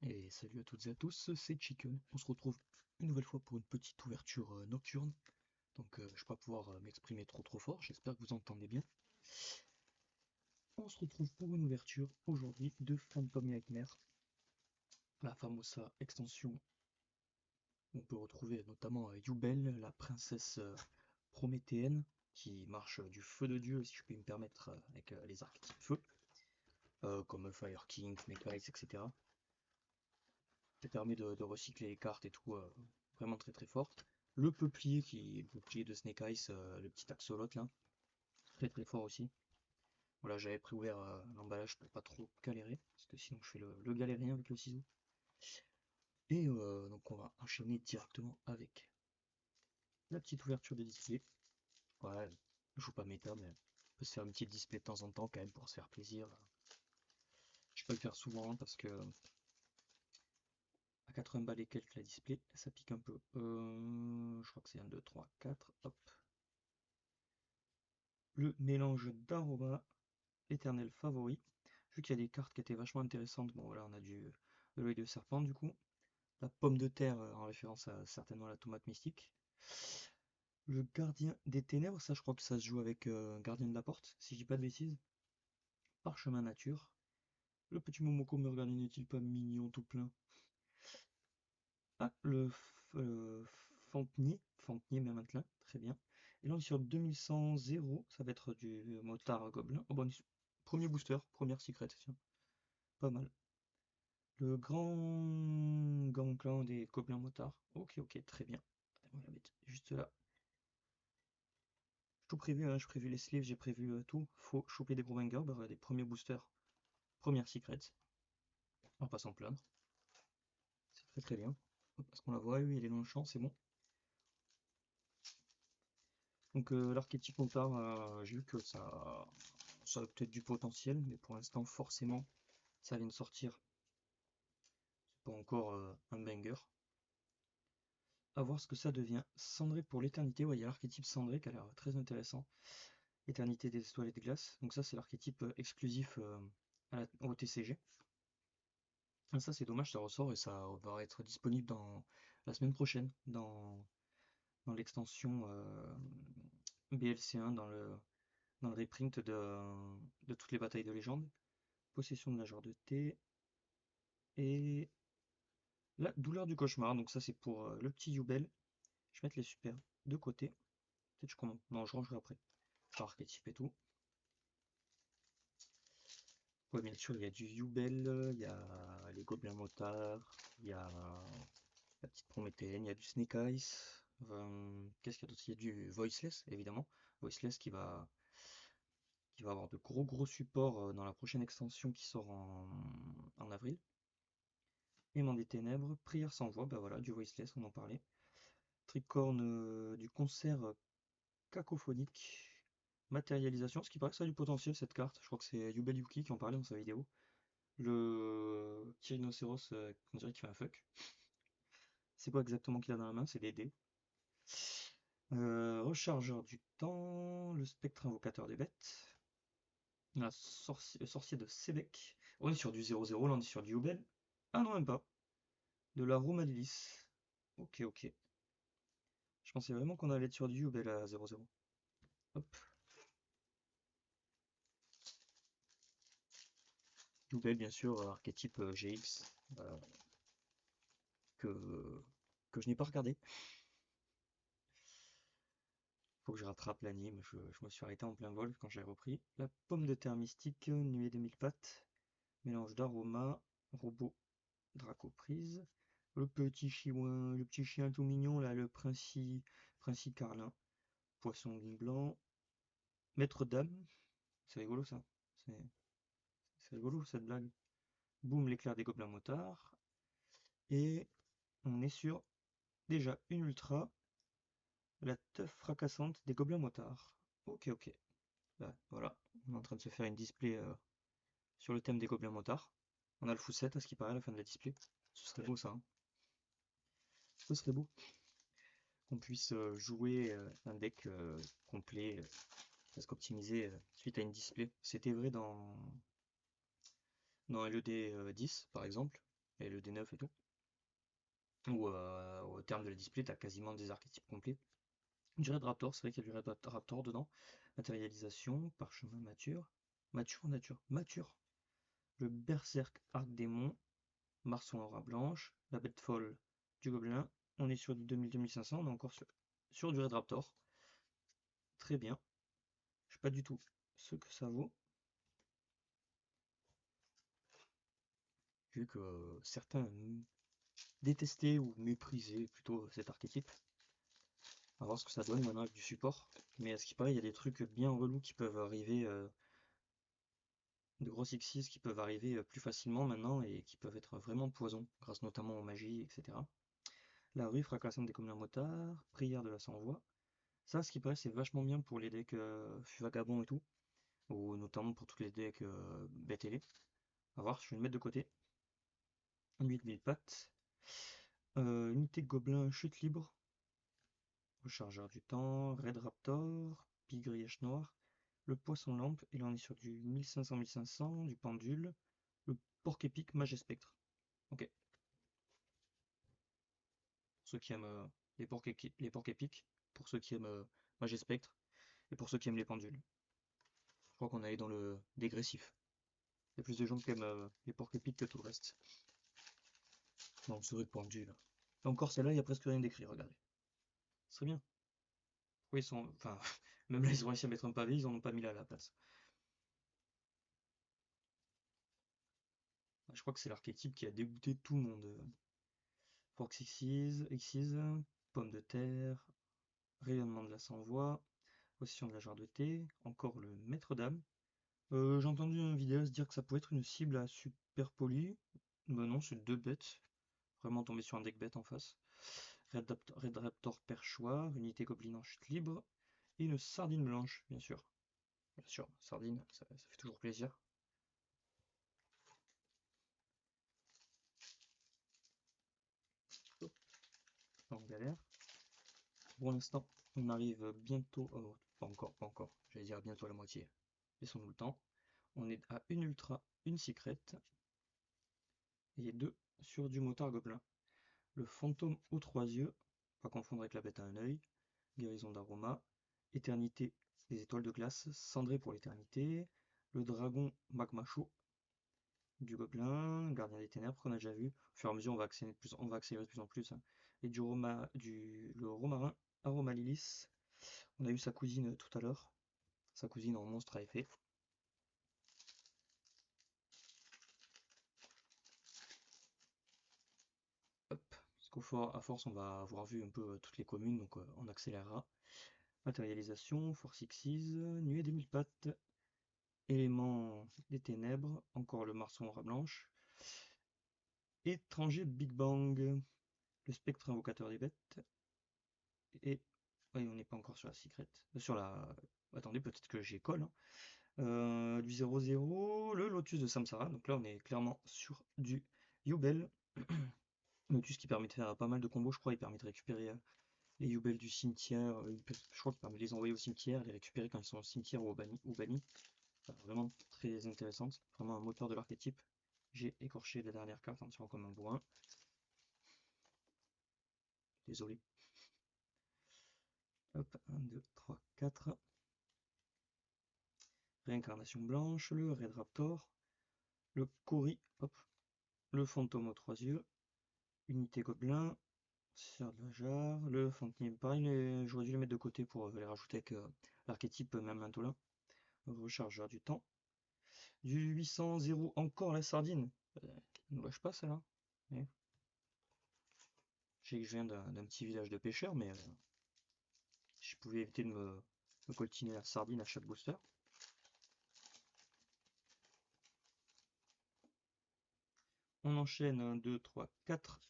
Et salut à toutes et à tous, c'est Chicken. On se retrouve une nouvelle fois pour une petite ouverture nocturne. Donc je vais pas pouvoir m'exprimer trop fort, j'espère que vous entendez bien. On se retrouve pour une ouverture aujourd'hui de Phantom Nightmare, la famosa extension où on peut retrouver notamment Yubel, la princesse prométhéenne, qui marche du feu de Dieu, si je puis me permettre, avec les archétypes feu, comme Fire King, Snake Eyes, etc. Ça permet de recycler les cartes et tout, vraiment très fort. Le peuplier qui est le peuplier de Snake Eyes, le petit axolote là, très fort aussi. Voilà, j'avais préouvert l'emballage pour pas trop galérer, parce que sinon je fais le galérien avec le ciseau. Et donc on va enchaîner directement avec la petite ouverture de display. Ouais, je joue pas méta, mais on peut se faire une petite display de temps en temps quand même pour se faire plaisir. Je peux le faire souvent parce que à 80 balles et quelques la display, ça pique un peu. Je crois que c'est 1, 2, 3, 4, hop. Le mélange d'aroma, éternel favori. Vu qu'il y a des cartes qui étaient vachement intéressantes, bon voilà, on a de l'œil de serpent du coup. La pomme de terre, en référence à certainement la tomate mystique. Le gardien des ténèbres, ça je crois que ça se joue avec gardien de la porte, si je dis pas de bêtises. Parchemin nature. Le petit Momoko me regarde, n'est-il pas mignon tout plein? Ah, Fantenier même maintenant, très bien. Et là on est sur 2100 0, ça va être du motard gobelin. Oh bon, premier booster, première secret, tiens, pas mal. Le grand clan des gobelins motards. Ok, très bien. On va la mettre juste là. J'ai tout prévu, hein, j'ai prévu les sleeves, j'ai prévu tout. Faut choper des gros bangers, bah, voilà, des premiers boosters, première secret. On va pas s'en plaindre. C'est très bien. Parce qu'on la voit, oui, elle est dans le champ, c'est bon. Donc l'archétype motard, j'ai vu que ça a peut-être du potentiel, mais pour l'instant, forcément, ça vient de sortir. C'est pas encore un banger. À voir ce que ça devient. Cendré pour l'éternité, ouais, il y a l'archétype Cendré qui a l'air très intéressant. Éternité des étoiles et de glace. Donc ça, c'est l'archétype exclusif au TCG. Et ça, c'est dommage, ça ressort et ça va être disponible dans la semaine prochaine dans l'extension BLC1, dans le reprint de toutes les batailles de légende. Possession de nageur de thé et la douleur du cauchemar. Donc ça, c'est pour le petit Yubel. Je vais mettre les super de côté. Peut-être je commence. Non, je rangerai après. Par archétype et tout. Ouais, bien sûr, il y a du Yubel, il y a les gobelins motards, il y a la petite prométhéenne, il y a du Snake Eyes. Qu'est-ce qu'il y a d'autre? Il y a du Voiceless, évidemment. Voiceless qui va avoir de gros supports dans la prochaine extension qui sort en avril. Aimant des ténèbres, prière sans voix, bah voilà, du Voiceless, on en parlait. Tricorne du concert cacophonique. Matérialisation, ce qui paraît que ça a du potentiel cette carte. Je crois que c'est Yubel Yuki qui en parlait dans sa vidéo. Le petit rhinocéros, on dirait qu'il fait un fuck. C'est quoi exactement qu'il a dans la main? C'est des dés. Rechargeur du temps, le spectre invocateur des bêtes, le sorcier de Sebek. On est sur du 0-0, là on est sur du Yubel. Ah non, même pas. De la Romalilis. Ok. Je pensais vraiment qu'on allait être sur du Yubel à 0-0. Hop. Yubel, bien sûr, archétype GX, que, que je n'ai pas regardé. Faut que je rattrape l'anime, je me suis arrêté en plein vol quand j'ai repris. La pomme de terre mystique, nuée de mille pattes, mélange d'aroma, robot, dracoprise. Le petit chien tout mignon là, le princi Carlin, poisson blanc, maître dame, c'est rigolo ça, c'est rigolo cette blague. Boum, l'éclair des gobelins motards, et on est sur déjà une ultra, la teuf fracassante des gobelins motards. Ok. Bah, voilà, on est en train de se faire une display sur le thème des gobelins motards. On a le full set à ce qui paraît à la fin de la display. Ce serait beau ça, hein. Ce serait beau qu'on puisse jouer un deck complet, presque optimisé suite à une display. C'était vrai dans LED 10 par exemple. et le D9 et tout. Ou au terme de la display, tu as quasiment des archétypes complets. Du Red Raptor, c'est vrai qu'il y a du Red Raptor dedans. Matérialisation, parchemin mature. Mature ou nature? Mature. Le Berserk Arc Démon, Marson Aura Blanche, la Bête Folle du Gobelin. On est sur du 2000-2500, on est encore sur du Red Raptor. Très bien. Je sais pas du tout ce que ça vaut. Vu que certains détestaient ou méprisaient plutôt cet archétype. On va voir ce que ça donne maintenant avec du support. Mais à ce qui paraît, il y a des trucs bien relous qui peuvent arriver, de grosses X6 qui peuvent arriver plus facilement maintenant et qui peuvent être vraiment poison, grâce notamment aux magies, etc. La rue, fracassante des communs motards, prière de la sans-voix. Ça, ce qui paraît, c'est vachement bien pour les decks vagabonds et tout, ou notamment pour tous les decks bêtes ailées. On va voir, je vais le mettre de côté. 8000 pattes. Unité gobelin, chute libre. Rechargeur du temps, Red Raptor, Pigrièche noir, le poisson lampe, et là on est sur du 1500-1500, du pendule, le porc épique, mage et spectre. Ok. Pour ceux qui aiment les porcs épiques, pour ceux qui aiment mage et spectre, et pour ceux qui aiment les pendules. Je crois qu'on est allé dans le dégressif. Il y a plus de gens qui aiment les porcs épiques que tout le reste. Non, c'est vrai que pendule. Et encore celle-là, il n'y a presque rien d'écrit, regardez. Ce serait bien. Oui, ils sont. Enfin, même là, ils ont réussi à mettre un pavé, ils en ont pas mis là à la place. Je crois que c'est l'archétype qui a dégoûté tout le monde. Fox Xyz, pomme de terre, rayonnement de la sans-voix, potion de la jarre de thé, encore le maître d'âme. J'ai entendu un vidéaste dire que ça pouvait être une cible à super poli. Ben non, c'est deux bêtes. Vraiment tombé sur un deck bête en face. Red Raptor perchoir, unité gobelin en chute libre, et une sardine blanche, bien sûr. Bien sûr, sardine, ça fait toujours plaisir. En galère. Pour l'instant, on arrive bientôt. Oh, pas encore, pas encore. J'allais dire bientôt à la moitié. Laissons-nous le temps. On est à une ultra, une secrète, et deux sur du motard gobelin. Le fantôme aux trois yeux, pas confondre avec la bête à un œil. Guérison d'aroma. Éternité des étoiles de glace, cendré pour l'éternité. Le dragon magma chaud du gobelin, gardien des ténèbres qu'on a déjà vu. Au fur et à mesure, on va accélérer de plus en plus, hein. Et le romarin Aromalilis. On a eu sa cousine tout à l'heure. Sa cousine en monstre à effet. Hop. Parce qu'à force, on va avoir vu un peu toutes les communes, donc on accélérera. Matérialisation, Force Xyz, Nuée des mille pattes, Élément des ténèbres, encore le Marson aura blanche. Étranger Big Bang, le spectre invocateur des bêtes. Et oui, on n'est pas encore sur la secret. Sur la. Attendez, peut-être que j'y colle, hein. Du 0-0, le Lotus de Samsara. Donc là, on est clairement sur du Yubel. Lotus qui permet de faire pas mal de combos, je crois. Il permet de récupérer les Yubel du cimetière. Je crois qu'il permet de les envoyer au cimetière, les récupérer quand ils sont au cimetière ou bannis. Vraiment très intéressante. Vraiment un moteur de l'archétype. J'ai écorché la dernière carte en tirant comme un bourrin. Désolé. Hop, 1, 2, 3, 4. Réincarnation blanche, le Red Raptor, le Cory, hop, le fantôme aux trois yeux, unité gobelin, serre de la jarre, le fantôme, pareil, j'aurais dû les mettre de côté pour les rajouter avec l'archétype même Mantolin. Rechargeur du temps. Du 800-0, encore la sardine. Ne lâche pas celle-là. Je sais que je viens d'un petit village de pêcheurs, mais je pouvais éviter de me coltiner la sardine à chaque booster. On enchaîne 1, 2, 3, 4.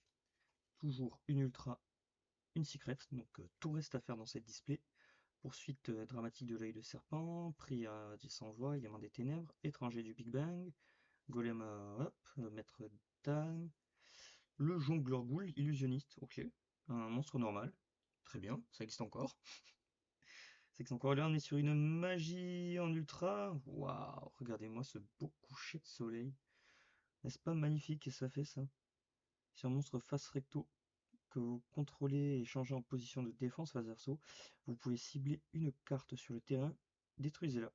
Toujours une ultra, une secret. Donc tout reste à faire dans cette display. Poursuite dramatique de l'œil de serpent, prix à 10 voix, élément des ténèbres, étranger du Big Bang, golem hop, maître d'âme, le jongleur ghoul, illusionniste, ok, un monstre normal, très bien, ça existe encore. Ça existe encore, là on est sur une magie en ultra, waouh, regardez-moi ce beau coucher de soleil. N'est-ce pas magnifique que ça fait ça? Si un monstre face recto que vous contrôlez et changez en position de défense face verso, vous pouvez cibler une carte sur le terrain, détruisez-la.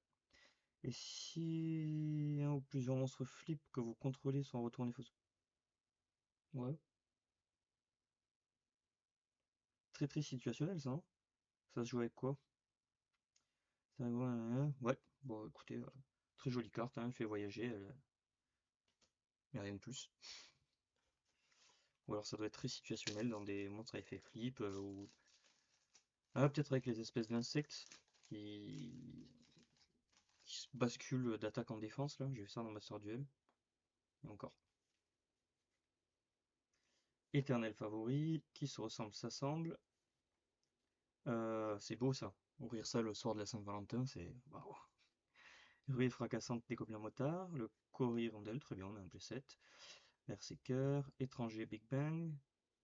Et si un ou plusieurs monstres flip que vous contrôlez sont retournés face... Ouais, très situationnel ça, hein. Ça se joue avec quoi? Ouais, bon écoutez, très jolie carte, hein, elle fait voyager, mais rien de plus. Ou alors ça doit être très situationnel dans des monstres à effet flip, ou... Ah, peut-être avec les espèces d'insectes qui se basculent d'attaque en défense, là, j'ai vu ça dans Master Duel, et encore. Éternel favori, qui se ressemble s'assemble. C'est beau ça. Ouvrir ça le soir de la Saint-Valentin, c'est waouh. Ruée fracassante des gobelins motards, le Cory Rondelle, très bien, on a un G7. Berserker, étranger Big Bang,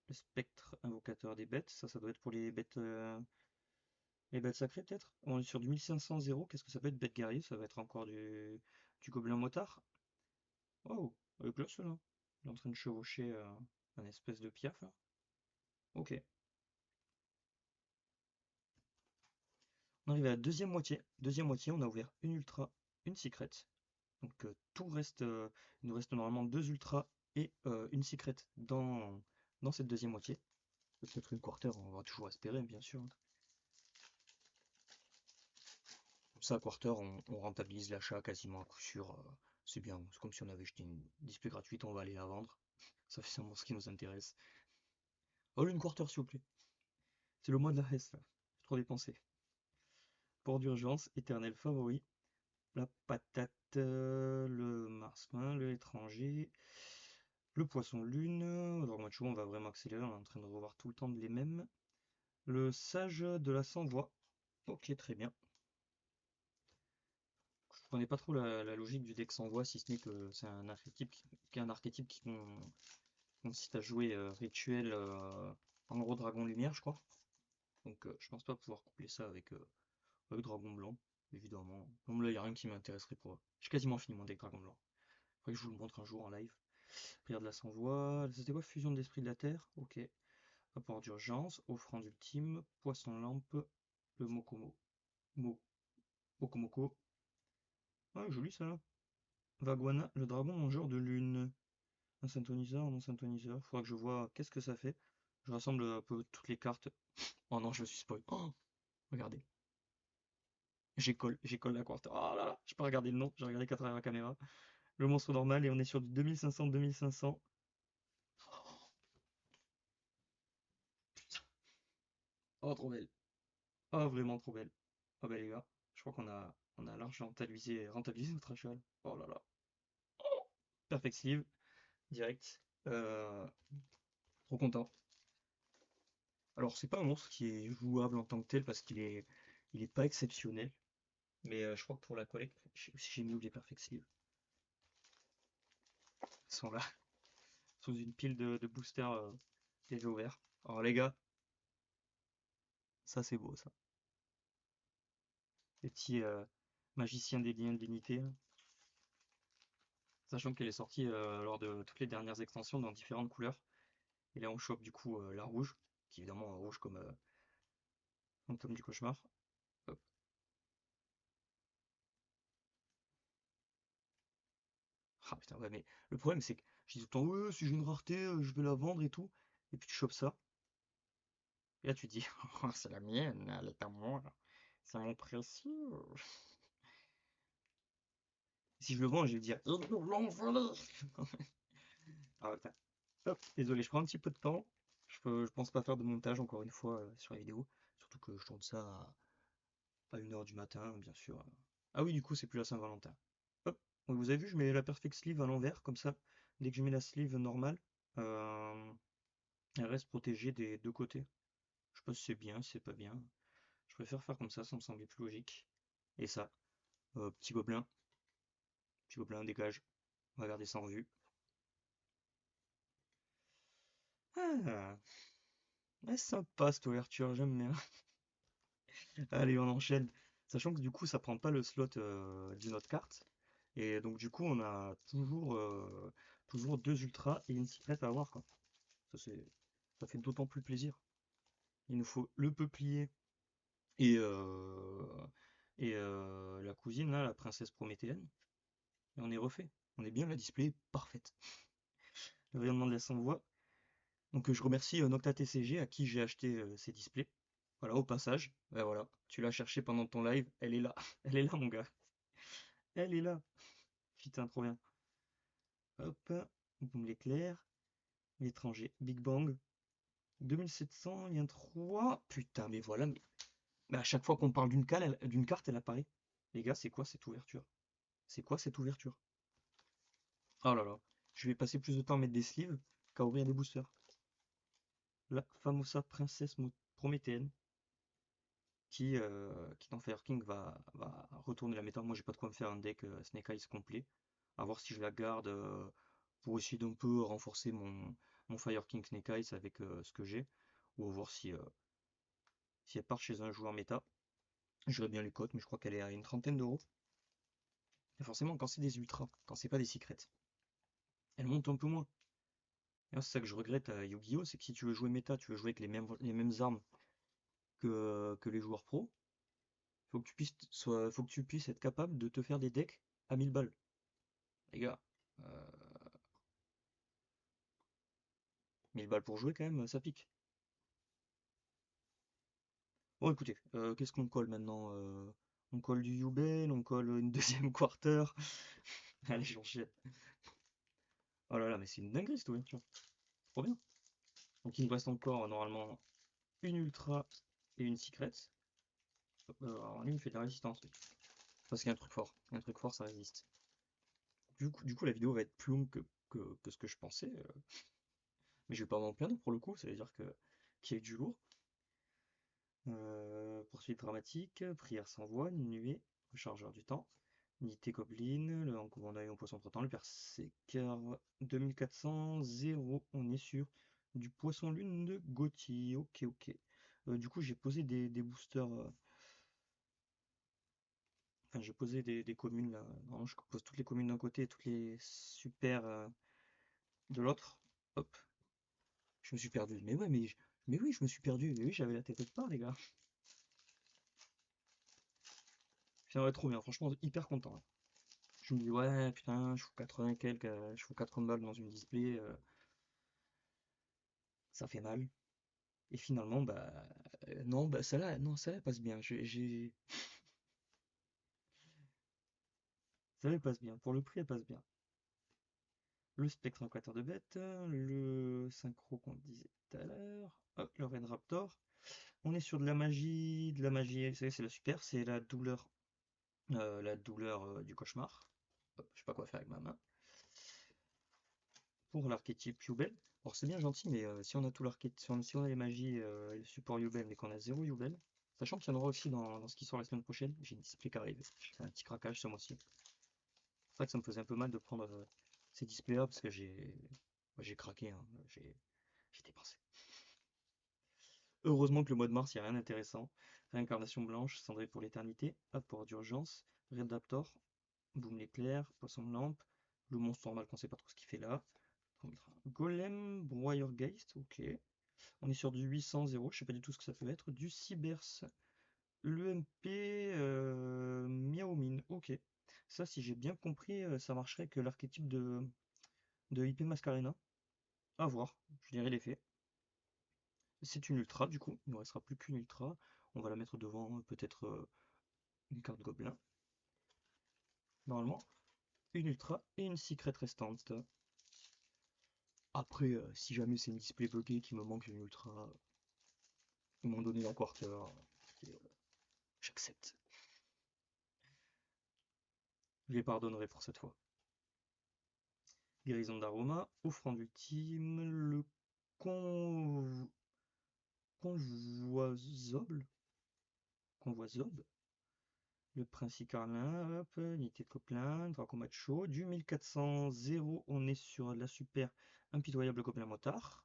le spectre invocateur des bêtes, ça doit être pour les bêtes sacrées peut-être. On est sur du 1500 0, qu'est-ce que ça peut être bête guerrier? Ça va être encore du gobelin motard. Waouh, avec là cela. Il est en train de chevaucher un espèce de piaf là. Ok. On arrive à la deuxième moitié. Deuxième moitié, on a ouvert une ultra, une secret. Donc tout reste, il nous reste normalement deux ultras et une secret dans cette deuxième moitié. Peut-être une quarter, on va toujours espérer, bien sûr. Comme ça, à quarter, on rentabilise l'achat quasiment à coup sûr. C'est bien, c'est comme si on avait jeté une display gratuite, on va aller la vendre. Ça fait seulement ce qui nous intéresse. Oh, une quarter, s'il vous plaît. C'est le mois de la Hesse, là. J'ai trop dépensé. Port d'urgence, éternel favori. La patate, le marsouin, le étranger, le poisson lune. Dragon Macho, on va vraiment accélérer, on est en train de revoir tout le temps les mêmes. Le sage de la sans-voix. Ok, très bien. Je connais pas trop la logique du deck sans voix, si ce n'est que c'est un archétype qui consiste à jouer rituel en gros dragon lumière, je crois. Donc je pense pas pouvoir coupler ça avec dragon blanc, évidemment. Bon, là, il n'y a rien qui m'intéresserait pour. J'ai quasiment fini mon deck dragon blanc. Faudrait que je vous le montre un jour en live. Prière de la sans-voix. C'était quoi? Fusion de l'esprit de la terre. Ok. Apport d'urgence. Offrande ultime. Poisson lampe. Le Mokomo. Mo, Mokomoko. Ah, joli ça là. Vaguana, le dragon mangeur de lune. Un synthoniseur, un non synthoniseur. Faudra que je vois qu'est-ce que ça fait. Je rassemble un peu toutes les cartes. Oh non, je me suis spoil. Oh, regardez. J'écolle la carte. Oh là là, je peux regarder le nom. J'ai regardé qu'à travers la caméra. Le monstre normal et on est sur du 2500-2500. Oh, trop belle. Oh, vraiment trop belle. Oh, bah les gars, je crois qu'on a large rentabilisé notre achat. Oh là là. Perfect sleeve, direct. Trop content. Alors, c'est pas un monstre qui est jouable en tant que tel parce il est pas exceptionnel. Mais je crois que pour la collecte, j'ai mis où les Perfect Sleeve. Ils sont là, sous une pile de boosters déjà ouverts. Alors les gars, ça c'est beau ça. Les petits magiciens des liens de dignité, là. Sachant qu'elle est sortie lors de toutes les dernières extensions dans différentes couleurs. Et là on chope du coup la rouge, qui est évidemment rouge comme Fantôme du cauchemar. Hop. Ah putain, ouais, mais le problème c'est que je dis tout le temps, ouais, si j'ai une rareté, je vais la vendre et tout. Et puis tu chopes ça. Et là tu te dis, oh, c'est la mienne, elle est à moi. C'est mon précieux. Si je le vends, je vais dire, ils nous l'ont volé. Ah putain. Hop, désolé, je prends un petit peu de temps. Je pense pas faire de montage encore une fois sur la vidéo. Surtout que je tourne ça à 1h du matin, bien sûr. Ah oui, du coup, c'est plus la Saint-Valentin. Hop, donc vous avez vu, je mets la Perfect Sleeve à l'envers, comme ça. Dès que je mets la sleeve normale, euh, elle reste protégée des deux côtés. Je sais pas si c'est bien, si c'est pas bien. Je préfère faire comme ça me semblait plus logique. Et ça, petit gobelin, dégage. On va garder ça en vue. Ah, ouais, sympa cette ouverture, j'aime bien. Allez, on enchaîne. Sachant que du coup, ça prend pas le slot d'une autre carte. Et donc, du coup, on a toujours deux ultras et une secret à avoir, quoi. Ça fait d'autant plus plaisir. Il nous faut le peuplier et, la cousine, là, la princesse prométhéenne, et on est refait. On est bien, la display est parfaite. Le rayonnement de la s'envoie. Donc je remercie Nocta TCG à qui j'ai acheté ces displays. Voilà, au passage, ben voilà, tu l'as cherché pendant ton live, elle est là. Elle est là, mon gars. Elle est là. Putain, trop bien. Hop, boum l'éclair, l'étranger, Big Bang, 2700, lien 3. Putain, mais voilà, mais à chaque fois qu'on parle d'une carte, elle apparaît. Les gars, c'est quoi cette ouverture? C'est quoi cette ouverture? Oh là là, je vais passer plus de temps à mettre des sleeves qu'à ouvrir des boosters. La famosa princesse prométhéenne qui dans Fire King va retourner la méta. Moi, j'ai pas de quoi me faire un deck Snake Eyes complet. À voir si je la garde pour essayer d'un peu renforcer mon Fire King Snake Eyes avec ce que j'ai. Ou voir si elle part chez un joueur méta. J'aurais bien les cotes, mais je crois qu'elle est à une trentaine d'euros. Et forcément, quand c'est des ultras, quand c'est pas des secrets, elle monte un peu moins. Et c'est ça que je regrette à Yu-Gi-Oh! C'est que si tu veux jouer méta, tu veux jouer avec les mêmes armes que les joueurs pro, faut que tu puisses être capable de te faire des decks à 1000 balles. Les gars, euh, 1000 balles pour jouer quand même, ça pique. Bon écoutez, qu'est-ce qu'on colle maintenant? On colle du Yubel, on colle une deuxième quarter. Allez, j'enchaîne. Oh là là, mais c'est une dinguerie cette ouverture. Trop bien. Donc il nous reste encore normalement une ultra et une secret. Alors lui il fait de la résistance. Oui. Parce qu'il y a un truc fort. Il y a un truc fort, ça résiste. Du coup la vidéo va être plus longue que ce que je pensais. Mais je vais pas m'en plaindre pour le coup, ça veut dire qu'il y a du lourd. Poursuite dramatique, prière sans voix, nuée, rechargeur du temps, unité Goblin, le Hankovan d'œil en poisson entre-temps, le Berserker 2400, 0, on est sur du poisson lune de Gauthier, ok ok. Du coup j'ai posé des boosters, enfin j'ai posé des communes là, normalement je pose toutes les communes d'un côté et toutes les super de l'autre, hop, je me suis perdu, mais ouais mais oui je me suis perdu, mais oui j'avais la tête de part les gars. J'aimerais trop bien, franchement, hyper content, hein. Je me dis, ouais, putain, je fous 80 quelques, je fous 80 balles dans une display, ça fait mal. Et finalement, bah, non, bah, celle-là, non, celle-là passe bien. Celle-là elle passe bien. Pour le prix, elle passe bien. Le spectre inquateur de bête, le synchro qu'on disait tout à l'heure, hop, le Red Raptor. On est sur de la magie, vous savez, c'est la super, c'est la douleur du cauchemar. Hop, je sais pas quoi faire avec ma main. Pour l'archétype Yubel. Alors c'est bien gentil, mais si on a tout l'archétype, si on a les magies et le support Yubel, mais qu'on a 0 Yubel, sachant qu'il y en aura aussi dans ce qui sort la semaine prochaine, j'ai une display qui arrive. J'ai fait un petit craquage ce mois-ci. C'est vrai que ça me faisait un peu mal de prendre ces displays-là parce que j'ai craqué, hein, j'ai dépensé. Heureusement que le mois de mars, il n'y a rien d'intéressant. Réincarnation blanche, cendré pour l'éternité, apport d'urgence, Redaptor, boum l'éclair, poisson de lampe, le monstre normal qu'on sait pas trop ce qu'il fait là. Golem, Broyer Geist, ok. On est sur du 800-0, je sais pas du tout ce que ça peut être. Du Cybers, l'EMP, Miaomin, ok. Ça, si j'ai bien compris, ça marcherait que l'archétype de IP Mascarena. À voir, je dirais l'effet. C'est une ultra, du coup, il ne restera plus qu'une ultra. On va la mettre devant peut-être une carte gobelin. Normalement, une ultra et une secret restante. Après, si jamais c'est une display buggée qui me manque une ultra, ils m'ont donné un quarter. J'accepte. Je les pardonnerai pour cette fois. Guérison d'aroma, offrande ultime, le con... convoisoble, convoisoble, le prince Carlin, hop, unité de Coplin, Draco Macho, du 1400, 0, on est sur la super impitoyable Gobelin Motard.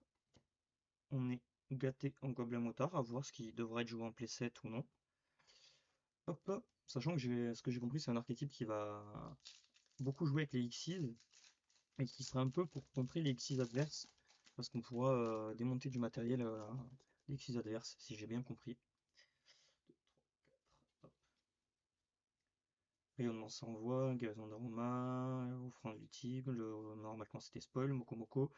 On est gâté en Gobelin Motard, à voir ce qui devrait être joué en playset ou non. Hop, sachant que ce que j'ai compris, c'est un archétype qui va beaucoup jouer avec les Xyz et qui sera un peu pour contrer les Xyz adverses. parce qu'on pourra démonter du matériel d'X adverses, si j'ai bien compris. Rayonnement sans voix, guérison d'aroma, offrande du tigre, normalement c'était spoil, Moko Moko,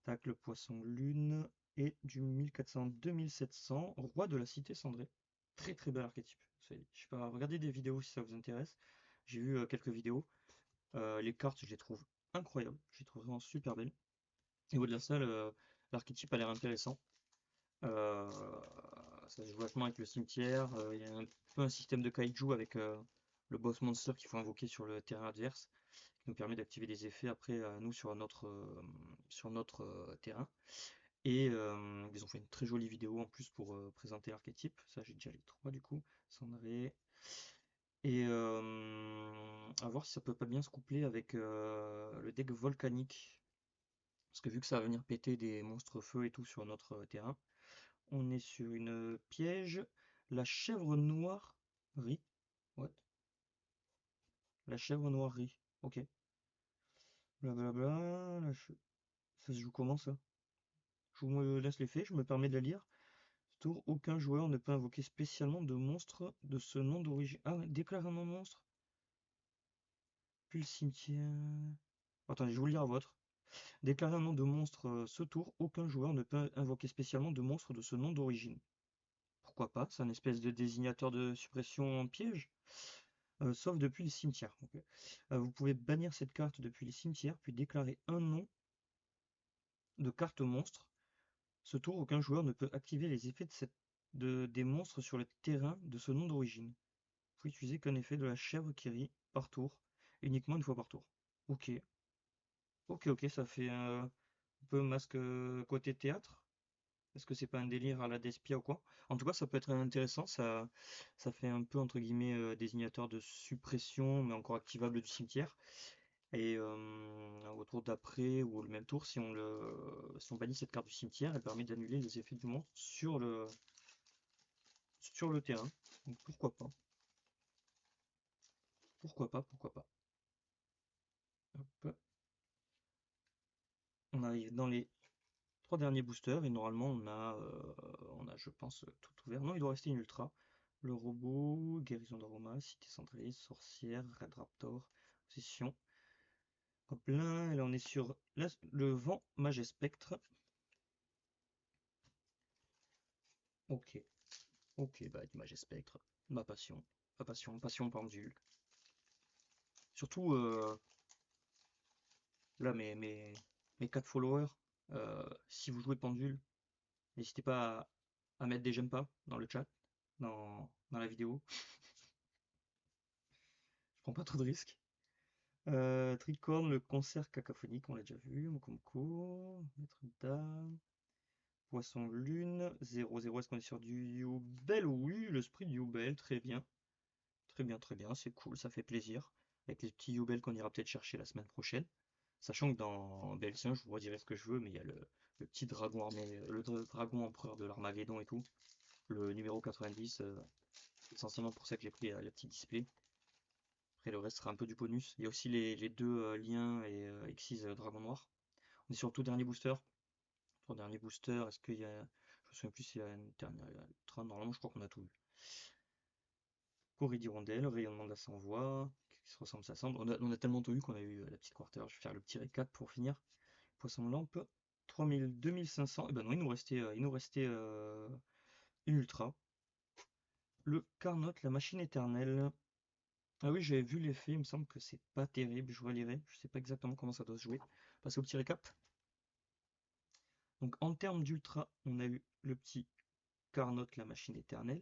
tac, le poisson lune, et du 1400-2700, roi de la cité cendrée. Très très bel archétype. Je sais pas, regardez des vidéos si ça vous intéresse. J'ai vu quelques vidéos. Les cartes, je les trouve incroyables. Je les trouve vraiment super belles. Et au-delà de ça, l'archétype a l'air intéressant. Euh, Ça se joue vachement avec le cimetière. Il y a un peu un système de kaiju avec le boss monster qu'il faut invoquer sur le terrain adverse, qui nous permet d'activer des effets après à nous sur notre terrain. Et ils ont fait une très jolie vidéo en plus pour présenter l'archétype. Ça, j'ai déjà les trois du coup. Cendré. Et à voir si ça peut pas bien se coupler avec le deck volcanique. Parce que vu que ça va venir péter des monstres feu et tout sur notre terrain, on est sur une piège. La chèvre noire rit. What? La chèvre noire rit. Ok. Blablabla. Ça se joue comment ça? Je vous laisse les faits, je me permets de la lire. Ce tour, aucun joueur ne peut invoquer spécialement de monstre de ce nom d'origine. Ah ouais, déclare un nom monstre. Puis le cimetière. Attendez, je vais vous le lire à votre. Déclarer un nom de monstre ce tour, aucun joueur ne peut invoquer spécialement de monstre de ce nom d'origine. Pourquoi pas? C'est un espèce de désignateur de suppression en piège. Sauf depuis le cimetière. Ok. Vous pouvez bannir cette carte depuis les cimetières, puis déclarer un nom de carte monstre. Ce tour, aucun joueur ne peut activer les effets des monstres sur le terrain de ce nom d'origine. Vous pouvez utiliser qu'un effet de la chèvre qui rit par tour, uniquement une fois par tour. Ok, ok, ça fait un peu masque côté théâtre. Est-ce que c'est pas un délire à la Despia ou quoi? En tout cas, ça peut être intéressant. Ça fait un peu entre guillemets désignateur de suppression, mais encore activable du cimetière. Et au tour d'après ou le même tour, si on bannit cette carte du cimetière, elle permet d'annuler les effets du monstre sur le terrain. Donc pourquoi pas? Pourquoi pas? Pourquoi pas? Hop. On arrive dans les trois derniers boosters et normalement on a je pense tout ouvert. Non, il doit rester une ultra. Le robot, guérison d'aroma, cité centrée, sorcière, Red Raptor, position. Hop là, et là on est sur le vent mage spectre. Ok, ok, bah mage spectre, ma passion, passion pendule. Surtout là mes 4 followers, si vous jouez pendule, n'hésitez pas à mettre des j'aime pas dans le chat, dans la vidéo. Je prends pas trop de risques. Tricorne, le concert cacophonique, on l'a déjà vu. Mokomoko, Maître d'Armes, Poisson Lune, 0-0. Est-ce qu'on est sur du Yubel? Oui, le sprint du Yubel, très bien. Très bien, très bien, c'est cool, ça fait plaisir. Avec les petits Yubel qu'on ira peut-être chercher la semaine prochaine. Sachant que dans BL5, je vous redirai ce que je veux, mais il y a le petit dragon armé, dragon empereur de l'Armageddon et tout. Le numéro 90, c'est essentiellement pour ça que j'ai pris la petite display. Après, le reste sera un peu du bonus. Il y a aussi les deux liens et Xyz Dragon Noir. On est sur le tout dernier booster. Tout dernier booster, est-ce qu'il y a. Je me souviens plus s'il y a une dernière ultra. Normalement, je crois qu'on a tout vu. Corée d'Hirondelle, rayonnement de la sans-voix, qui se ressemble à ça. On a tellement tout vu qu'on a eu la petite quarter. Je vais faire le petit récap pour finir. Poisson lampe, 3000, 2500. Et ben non, il nous restait une ultra. Le Carnot, la machine éternelle. Ah oui, j'avais vu l'effet, il me semble que c'est pas terrible, je relirai, je sais pas exactement comment ça doit se jouer. Passer au petit récap. Donc en termes d'ultra, on a eu le petit Carnot, la machine éternelle.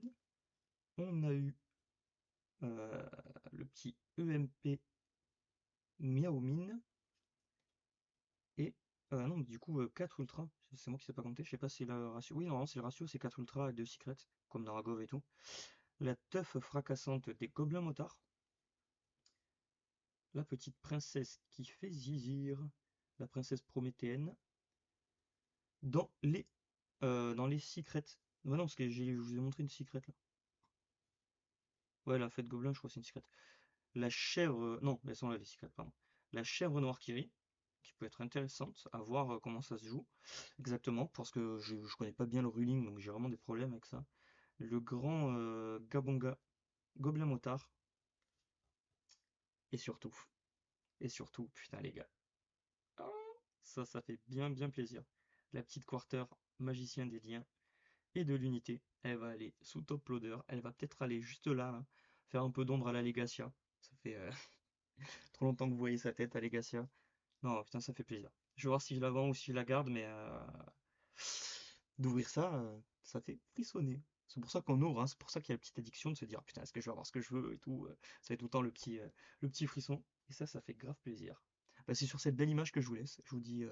On a eu le petit EMP Miaomine. Et non, du coup 4 ultra, c'est moi qui sais pas compter, je sais pas si le ratio. Oui, normalement c'est le ratio, c'est 4 ultra et 2 secrets, comme dans Ragov et tout. La teuf fracassante des gobelins motards. La petite princesse qui fait zizir. La princesse prométhéenne. Dans les secrets. Ouais, non, parce que je vous ai montré une secret là. Ouais, la fête gobelin, je crois que c'est une secret. La chèvre. Non, elles sont là les secrets, pardon. La chèvre noire qui rit. qui peut être intéressante, à voir comment ça se joue exactement, parce que je connais pas bien le ruling, donc j'ai vraiment des problèmes avec ça. Le grand Gabonga, Gobelin Motard, et surtout, putain les gars, ah, ça fait bien plaisir. La petite quarter, magicien des liens et de l'unité, elle va aller sous top loader, elle va peut-être aller juste là, faire un peu d'ombre à la Legacia. Ça fait trop longtemps que vous voyez sa tête à Legacia. Non, putain, ça fait plaisir. Je vais voir si je la vends ou si je la garde, mais d'ouvrir ça, ça fait frissonner. C'est pour ça qu'on ouvre, hein. C'est pour ça qu'il y a la petite addiction de se dire putain, est-ce que je vais avoir ce que je veux et tout. Ça fait tout le temps le petit frisson. Et ça fait grave plaisir. Bah, c'est sur cette belle image que je vous laisse. Je vous dis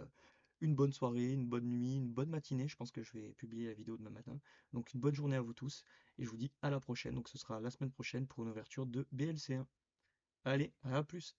une bonne soirée, une bonne nuit, une bonne matinée. Je pense que je vais publier la vidéo demain matin. Donc une bonne journée à vous tous. Et je vous dis à la prochaine. Donc ce sera la semaine prochaine pour une ouverture de BLC1. Allez, à plus!